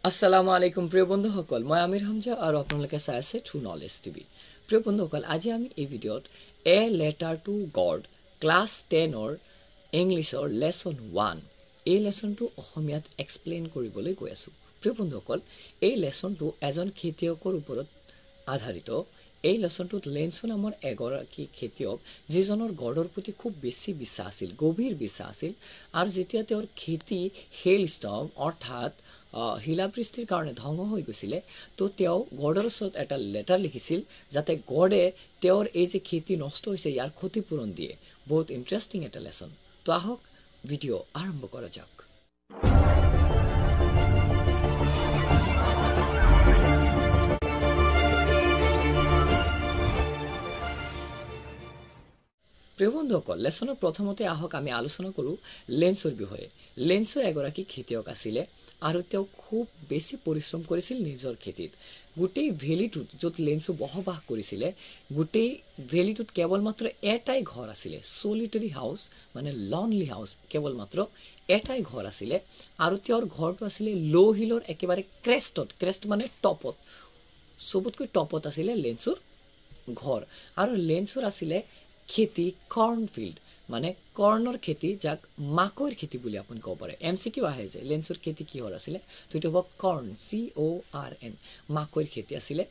আসসালামু আলাইকুম প্ৰিয় বন্ধুসকল, মই আমিৰ হামজা আৰু আপোনালোকে চাই আছে ট্ৰু নলেজ টিভি। প্ৰিয় বন্ধুসকল, আজি আমি এই ভিডিঅ'ত a letter to God class 10ৰ ইংলিছৰ লেসন 1 এই লেসনটো অসমীয়াত এক্সপ্লেইন কৰিবলৈ গৈ আছো। প্ৰিয় বন্ধুসকল, এই লেসনটো এজন খেতিয়কৰ ওপৰত আধাৰিত। এই লেসনটোত লেন্সো নামৰ এগৰাকী খেতিয়ক যিজনৰ গডৰ প্ৰতি খুব বেছি বিশ্বাস আছিল, গভীৰ বিশ্বাস আছিল, আৰু যেতিয়া তেওঁৰ খেতি হেল ষ্টৰ্ম অৰ্থাৎ শিলাবৃষ্টিৰ কাৰণে ধ্বংস হৈ গৈছিলে, তো তেওঁ গডৰ ওচৰত এটা লেটাৰ লিখিছিল যাতে গডে তেওঁৰ এই যে খেতি নষ্ট হৈছে ইয়াৰ ক্ষতিপূৰণ দিয়ে। বহুত ইণ্টাৰেষ্টিং এটা লেসন। তো আহক ভিডিঅ' আৰম্ভ কৰা যাওক। প্ৰিয় বন্ধুসকল, লেসনৰ প্ৰথমতে আহক আমি আলোচনা কৰোঁ লেন্সৰ বিষয়ে। লেন্সো এগৰাকী খেতিয়ক আছিলে আৰু তেওঁ খুব বেছি পৰিশ্ৰম কৰিছিল নিজৰ খেতিত। গোটেই ভেলীটোত য'ত লেন্সো বসবাস কৰিছিলে, গোটেই ভেলীটোত কেৱল মাত্ৰ এটাই ঘৰ আছিলে, চলিটাৰী হাউচ, মানে লনলি হাউচ, কেৱল মাত্ৰ এটাই ঘৰ আছিলে। আৰু তেওঁৰ ঘৰটো আছিলে ল' হিলৰ একেবাৰে ক্ৰেষ্টত, ক্ৰেষ্ট মানে টপত, চবতকৈ টপত আছিলে লেন্সৰ ঘৰ। আৰু লেন্সৰ আছিলে খেতি কৰ্ণফিল্ড, মানে কৰ্ণৰ খেতি, যাক মাকৈ খেতি বুলি আপুনি ক'ব পাৰে। MCQ আহে যে লেন্সৰ খেতি কিহৰ আছিলে, তো এইটো হ'ব কৰ্ণ, CORN, মাকৈ খেতি আছিলে।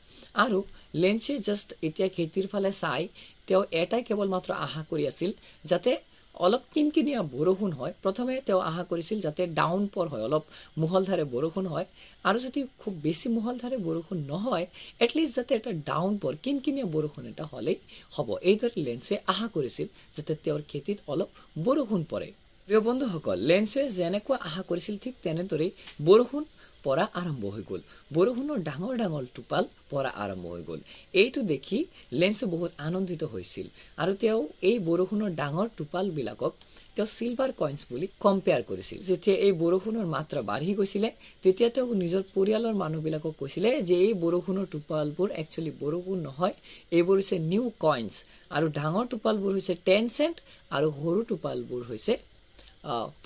আৰু লেন্সে জাষ্ট এতিয়া খেতিৰ ফালে চাই তেওঁ এটাই কেৱল মাত্ৰ আশা কৰি আছিল যাতে অলপ কিনকিনীয়া বৰষুণ হয়। প্ৰথমে তেওঁ আশা কৰিছিল যাতে ডাউনপৰ হয়, অলপ মুহলধাৰে বৰষুণ হয়, আৰু যদি খুব বেছি মুহলধাৰে বৰষুণ নহয়, এটলিষ্ট যাতে এটা ডাউনপৰ কিনকিনীয়া বৰষুণ এটা হ'লেই হ'ব। এইদৰে লেন্সে আশা কৰিছিল যাতে তেওঁৰ খেতিত অলপ বৰষুণ পৰে। প্ৰিয় বন্ধুসকল, লেন্সে যেনেকুৱা আশা কৰিছিল ঠিক তেনেদৰেই বৰষুণ পৰা আৰম্ভ হৈ গ'ল। বৰষুণৰ ডাঙৰ ডাঙৰ টোপাল পৰা আৰম্ভ হৈ গ'ল। এইটো দেখি লেন্সে বহুত আনন্দিত হৈছিল, আৰু তেওঁ এই বৰষুণৰ ডাঙৰ টোপালবিলাকক তেওঁ চিলভাৰ কইন্স বুলি কম্পেয়াৰ কৰিছিল। যেতিয়া এই বৰষুণৰ মাত্ৰা বাঢ়ি গৈছিলে, তেতিয়া তেওঁ নিজৰ পৰিয়ালৰ মানুহবিলাকক কৈছিলে যে এই বৰষুণৰ টোপালবোৰ একচুৱেলি বৰষুণ নহয়, এইবোৰ হৈছে নিউ কইন্স, আৰু ডাঙৰ টোপালবোৰ হৈছে 10 চেণ্ট আৰু সৰু টোপালবোৰ হৈছে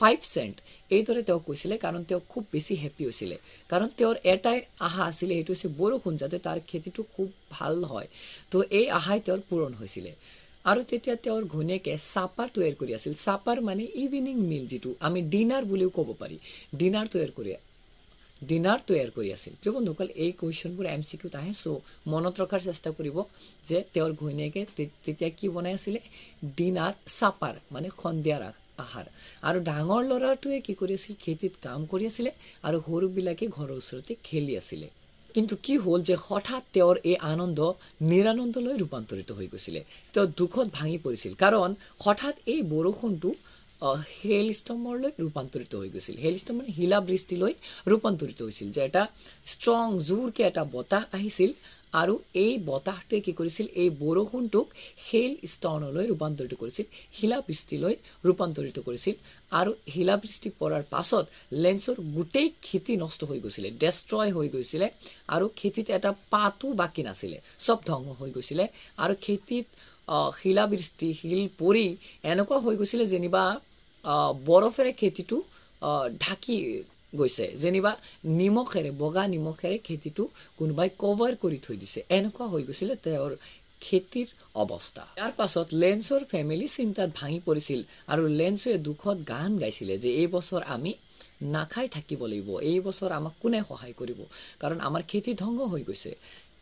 5 চেণ্ট। এইদৰে তেওঁ কৈছিলে, কাৰণ তেওঁ খুব বেছি হেপ্পী হৈছিলে, কাৰণ তেওঁৰ এটাই আশা আছিলে, সেইটো হৈছে বৰষুণ, যাতে তাৰ খেতিটো খুব ভাল হয়। তো এই আশাই তেওঁৰ পূৰণ হৈছিলে। আৰু তেতিয়া তেওঁৰ ঘৈণীয়েকে চাপাৰ তৈয়াৰ কৰি আছিল। চাপাৰ মানে ইভিনিং মিল, যিটো আমি ডিনাৰ বুলিও ক'ব পাৰি, ডিনাৰ তৈয়াৰ কৰি আছিল। প্ৰিয় বন্ধুসকল, এই কুৱেশ্যনবোৰ MCQত আহে, চ' মনত ৰখাৰ চেষ্টা কৰিব যে তেওঁৰ ঘৈণীয়েকে তেতিয়া কি বনাই আছিলে, ডিনাৰ, চাপাৰ মানে সন্ধিয়াৰ আহাৰ। আৰু ডাঙৰ ল'ৰাটোৱে কি কৰি আছিল, খেতিত কাম কৰি আছিলে, আৰু সৰুবিলাকে ঘৰৰ ওচৰতে খেলি আছিলে। কিন্তু কি হ'ল যে হঠাৎ তেওঁৰ এই আনন্দ নিৰানন্দলৈ ৰূপান্তৰিত হৈ গৈছিলে। তেওঁ দুখত ভাঙি পৰিছিল, কাৰণ হঠাৎ এই বৰষুণটো হেল ষ্টৰ্মলৈ ৰূপান্তৰিত হৈ গৈছিল। হেল ষ্টৰ্ম মানে শিলাবৃষ্টিলৈ ৰূপান্তৰিত হৈছিল, যে এটা ষ্ট্ৰং জোৰকে এটা বতাহ আহিছিল, আৰু এই বতাহটোৱে কি কৰিছিল, এই বৰষুণটোক হেল ষ্টৰ্মলৈ ৰূপান্তৰিত কৰিছিল, শিলাবৃষ্টিলৈ ৰূপান্তৰিত কৰিছিল। আৰু শিলাবৃষ্টি পৰাৰ পাছত লেন্সৰ গোটেই খেতি নষ্ট হৈ গৈছিলে, ডেষ্ট্ৰয় হৈ গৈছিলে, আৰু খেতিত এটা পাতো বাকী নাছিলে, চব ধ্বংস হৈ গৈছিলে। আৰু খেতিত শিলাবৃষ্টি, শিল পৰি এনেকুৱা হৈ গৈছিলে যেনিবা বৰফেৰে খেতিটো ঢাকি গৈছে, যেনিবা নিমখেৰে, বগা নিমখেৰে খেতিটো কোনোবাই কভাৰ কৰি থৈ দিছে, এনেকুৱা হৈ গৈছিলে তেওঁৰ খেতিৰ অৱস্থা। ইয়াৰ পাছত লেন্সৰ ফেমিলি চিন্তাত ভাঙি পৰিছিল, আৰু লেন্সে দুখত গান গাইছিলে যে এই বছৰ আমি নাখাই থাকিব লাগিব, এই বছৰ আমাক কোনে সহায় কৰিব, কাৰণ আমাৰ খেতি ধ্বংস হৈ গৈছে।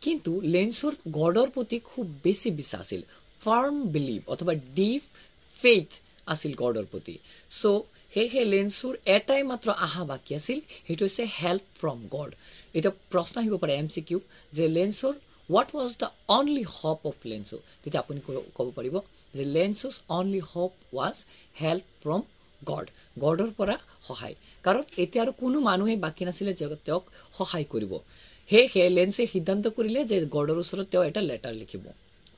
কিন্তু লেন্সৰ গডৰ প্ৰতি খুব বেছি বিশ্বাস আছিল, ফাৰ্ম বিলিভ অথবা ডিপ ফেইথ আছিল গডৰ প্ৰতি। চ' সেয়েহে লেন্সৰ এটাই মাত্ৰ আশা বাকী আছিল, সেইটো হৈছে হেল্প ফ্ৰম গড। এতিয়া প্ৰশ্ন আহিব পাৰে MCQ যে লেন্সৰ what was the only hope of Lenso? তেতিয়া আপুনি ক'ব পাৰিব যে লেন্সৰ only hope was help from God, গডৰ পৰা সহায়, কাৰণ এতিয়া আৰু কোনো মানুহে বাকী নাছিলে যে তেওঁক সহায় কৰিব। সেয়েহে লেন্সে সিদ্ধান্ত কৰিলে যে গডৰ ওচৰত তেওঁ এটা লেটাৰ লিখিব।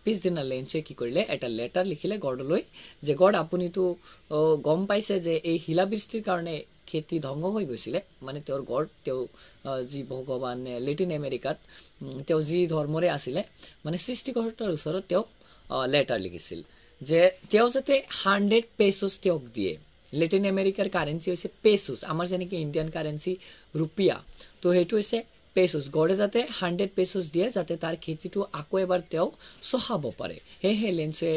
পিছদিনা লেন্সে কি কৰিলে, এটা লেটাৰ লিখিলে গডলৈ, যে গড, আপুনিতো গম পাইছে যে এই শিলাবৃষ্টিৰ কাৰণে খেতি ধ্বংস হৈ গৈছিলে, মানে তেওঁৰ গড, তেওঁ যি ভগৱান লেটিন আমেৰিকাত তেওঁ যি ধৰ্মৰে আছিলে, মানে সৃষ্টিকৰ্তাৰ ওচৰত তেওঁ লেটাৰ লিখিছিল যে তেওঁ যাতে 100 পেছছ তেওঁক দিয়ে, লেটিন আমেৰিকাৰ কাৰেঞ্চি হৈছে পেছোছ, আমাৰ যেনেকৈ ইণ্ডিয়ান কাৰেঞ্চি ৰুপিয়া, তো সেইটো হৈছে পেছোছ। গড়ে যাতে 100 পেছোছ দিয়ে যাতে তাৰ খেতিটো আকৌ এবাৰ তেওঁ চহাব পাৰে। সেয়েহে লেঞ্চয়ে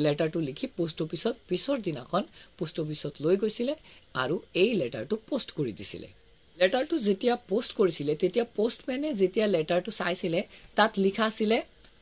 লেটাৰটো লিখি পোষ্ট অফিচত পিছৰ দিনাখন পোষ্ট অফিচত লৈ গৈছিলে আৰু এই লেটাৰটো পোষ্ট কৰি দিছিলে। লেটাৰটো যেতিয়া পোষ্ট কৰিছিলে তেতিয়া পোষ্টমেনে যেতিয়া লেটাৰটো চাইছিলে তাত লিখা আছিলে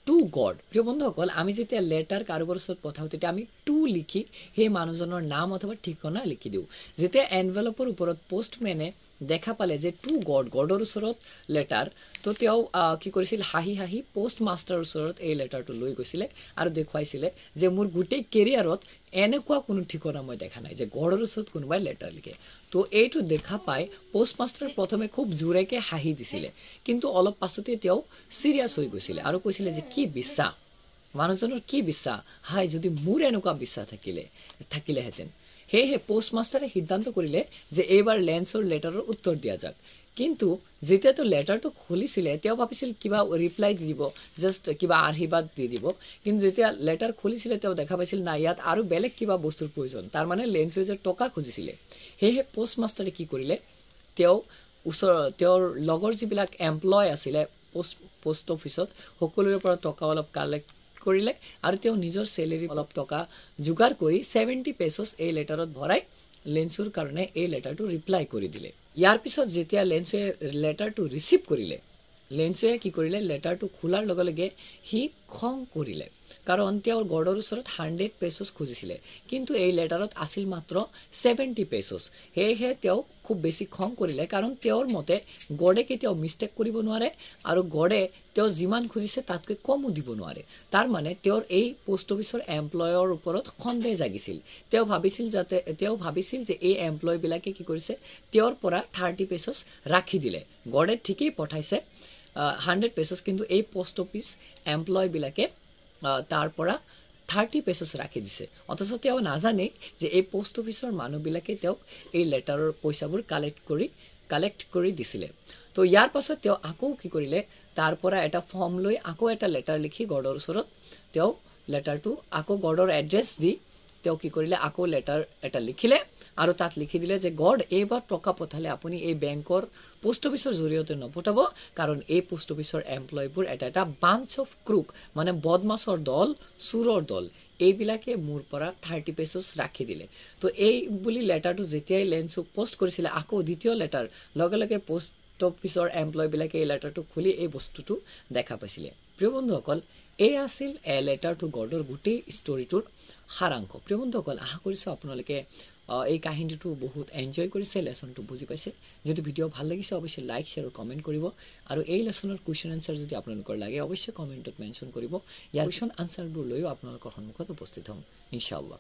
টু গড। প্ৰিয় বন্ধুসকল, আমি যেতিয়া লেটাৰ কাৰোবাৰ ওচৰত পঠাওঁ তেতিয়া আমি টু লিখি সেই মানুহজনৰ নাম অথবা ঠিকনা লিখি দিওঁ। যেতিয়া এনভেলপৰ ওপৰত পোষ্টমেনে দেখা পালে যে টু গড, গডৰ ওচৰত লেটাৰ, তো তেওঁ কি কৰিছিল, হাঁহি হাঁহি পোষ্ট মাষ্টাৰৰ ওচৰত এই লেটাৰটো লৈ গৈছিলে আৰু দেখুৱাইছিলে যে মোৰ গোটেই কেৰিয়াৰত এনেকুৱা কোনো ঠিকনা মই দেখা নাই যে গডৰ ওচৰত কোনোবাই লেটাৰ লিখে। তো এইটো দেখা পাই পোষ্ট মাষ্টাৰ প্ৰথমে খুব জোৰেকে হাঁহি দিছিলে, কিন্তু অলপ পাছতে তেওঁ চিৰিয়াছ হৈ গৈছিলে আৰু কৈছিলে যে কি বিশ্বাস, মানুহজনৰ কি বিশ্বাস, হাই যদি মোৰ এনেকুৱা বিশ্বাস থাকিলেহেঁতেন। সেয়েহে পোষ্ট মাষ্টাৰে সিদ্ধান্ত কৰিলে যে এইবাৰ লেঞ্চৰ লেটাৰৰ উত্তৰ দিয়া যাক। কিন্তু যেতিয়া তেওঁ লেটাৰটো খুলিছিলে তেওঁ ভাবিছিল কিবা ৰিপ্লাই দি দিব, জাষ্ট কিবা আশীৰ্বাদ দি দিব, কিন্তু যেতিয়া লেটাৰ খুলিছিলে তেওঁ দেখা পাইছিল না, ইয়াত আৰু বেলেগ কিবা বস্তুৰ প্ৰয়োজন, তাৰমানে লেঞ্চয়ে যে টকা খুজিছিলে। সেয়েহে পোষ্ট মাষ্টাৰে কি কৰিলে, তেওঁৰ লগৰ যিবিলাক এমপ্লয় আছিলে পোষ্ট অফিচত সকলোৰে পৰা টকা অলপ কালেক্ট কৰিলে আৰু তেওঁ নিজৰ চেলেৰি অলপ টকা যোগাৰ কৰি 70 পেছোছ এই লেটাৰত ভৰাই লেঞ্চৰ কাৰণে এই লেটাৰটো ৰিপ্লাই কৰি দিলে। ইয়াৰ পিছত যেতিয়া লেঞ্চয়ে লেটাৰটো ৰিচিভ কৰিলে, লেঞ্চয়ে কি কৰিলে, লেটাৰটো খোলাৰ লগে লগে সি খং কৰিলে, কাৰণ তেওঁৰ গড়ৰ ওচৰত 100 পেছোছ খুজিছিলে, কিন্তু এই লেটাৰত আছিল মাত্ৰ 70 পেছোছ। সেয়েহে তেওঁ খুব বেছি খং কৰিলে, কাৰণ তেওঁৰ মতে গড়ে কেতিয়াও মিষ্টেক কৰিব নোৱাৰে আৰু গড়ে তেওঁ যিমান খুজিছে তাতকৈ কমো দিব নোৱাৰে। তাৰ মানে তেওঁৰ এই পোষ্ট অফিচৰ এমপ্লয়ৰ ওপৰত সন্দেহ জাগিছিল। তেওঁ ভাবিছিল যে এই এমপ্লয়বিলাকে কি কৰিছে, তেওঁৰ পৰা 30 পেছোছ ৰাখি দিলে। গড়ে ঠিকেই পঠাইছে 100 পেছোছ, কিন্তু এই পোষ্ট অফিচ এমপ্লয়বিলাকে তাৰ পৰা 30 পেছোছ ৰাখি দিছে। অথচ তেওঁ নাজানে যে এই পোষ্ট অফিচৰ মানুহবিলাকে তেওঁক এই লেটাৰৰ পইচাবোৰ কালেক্ট কৰি দিছিলে। তো ইয়াৰ পাছত তেওঁ আকৌ কি কৰিলে, তাৰ পৰা এটা ফৰ্ম লৈ আকৌ এটা লেটাৰ লিখি গড়ৰ ওচৰত তেওঁ লেটাৰটো আকৌ গড়ৰ এড্ৰেছ দি তেওঁ কি কৰিলে, আকৌ লেটাৰ এটা লিখিলে আৰু তাত লিখি দিলে যে গড, এইবাৰ টকা পঠালে আপুনি এই বেংকৰ পোষ্ট অফিচৰ জৰিয়তে নপঠাব, কাৰণ এই পোষ্ট অফিচৰ এমপ্লয়বোৰ এটা বাঞ্চ অফ ক্ৰুক, মানে বদমাছৰ দল, চোৰৰ দল, এইবিলাকে মোৰ পৰা 30 পেছোছ ৰাখি দিলে। তো এই বুলি লেটাৰটো যেতিয়াই লেঞ্চক পোষ্ট কৰিছিলে, আকৌ দ্বিতীয় লেটাৰ লগে লগে পোষ্ট অফিচৰ এমপ্লয়বিলাকে এই লেটাৰটো খুলি এই বস্তুটো দেখা পাইছিলে। প্ৰিয় বন্ধুসকল, এই আছিল লেটাৰ টু গডৰ গোটেই ষ্টৰিটোৰ সাৰাংশ। প্ৰিয় বন্ধুসকল, আশা কৰিছোঁ আপোনালোকে এই কাহিনীটো বহুত এনজয় কৰিছে, লেচনটো বুজি পাইছে। যদি ভিডিঅ' ভাল লাগিছে অৱশ্যই লাইক, শ্বেয়াৰ আৰু কমেণ্ট কৰিব, আৰু এই লেচনৰ কুৱেশ্যন এনচাৰ যদি আপোনালোকৰ লাগে অৱশ্যই কমেণ্টত মেনশ্যন কৰিব। ইয়াৰ কুৱেশ্যন আনচাৰবোৰ লৈও আপোনালোকৰ সন্মুখত উপস্থিত হ'ম ইনশাআল্লাহ।